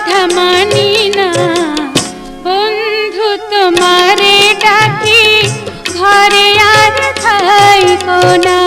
বাধা মানি না, বন্ধু তোমারে ডাকি, ঘরে আর থাইকো না।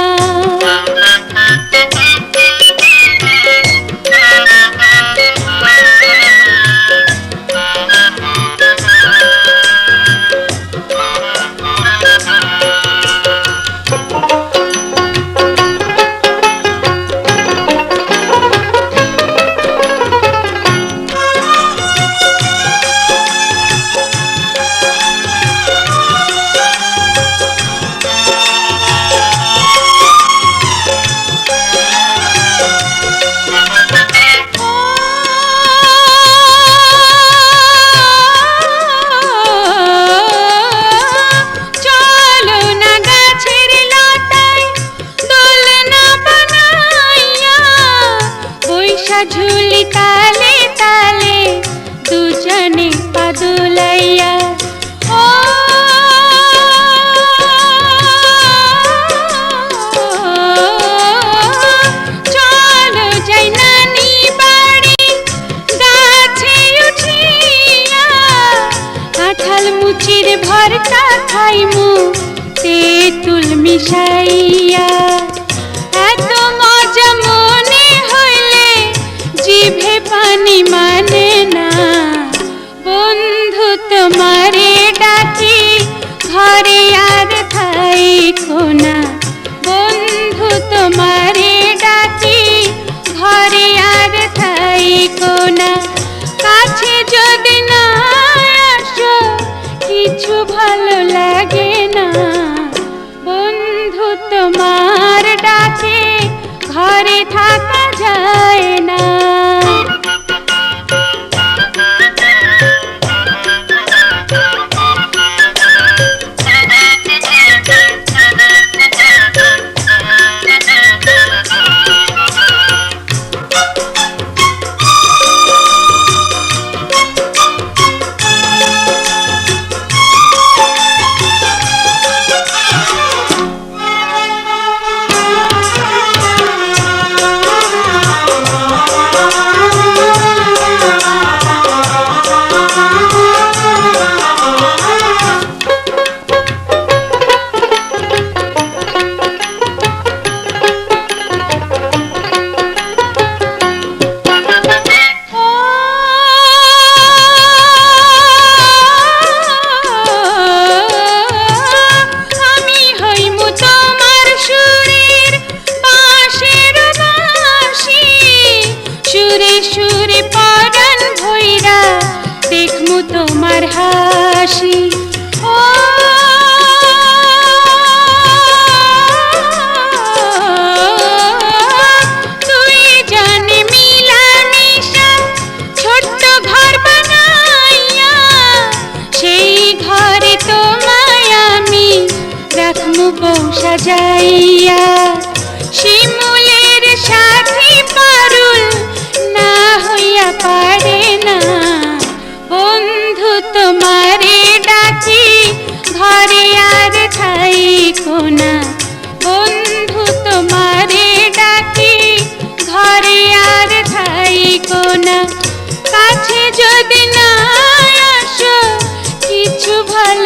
ঝুলি তালে তালে দুজনে পাদুলাইয়া, ও চলো যাই নানি বাড়ি, গাছে উঠিয়া কাঁঠাল মুচির ভর্তা খাইমু তেঁতুল মিশাইয়া। এত মজা মনে হইলে জিভে পানি মানে না, বন্ধু তোমারে ডাকি, ঘরে আর থাইকো না। বন্ধু তোমারে ডাকি, ঘরে আর থাইকো না। কাছে যদি না আসো কিছু ভালো লাগে না, বন্ধু তোমার ডাকে ঘরে থাকা যায় না। সুরে পরাণ ভৈরা দেখমু তোমার হাসি, ও তুই জানে মিলামিশা ছোট্ট ঘর বানাইয়া, সেই ঘরে তোমায় আমি রাখমু বউ সাজাইয়া। শিমুলের সাথী পারুল না হইয়া পারে না, বন্ধু তোমারে ডাকি, ঘরে আর থাইকো না। বন্ধু তোমারে ডাকি, ঘরে আর থাইকো না। কাছে যদি না আসো কিছু ভালো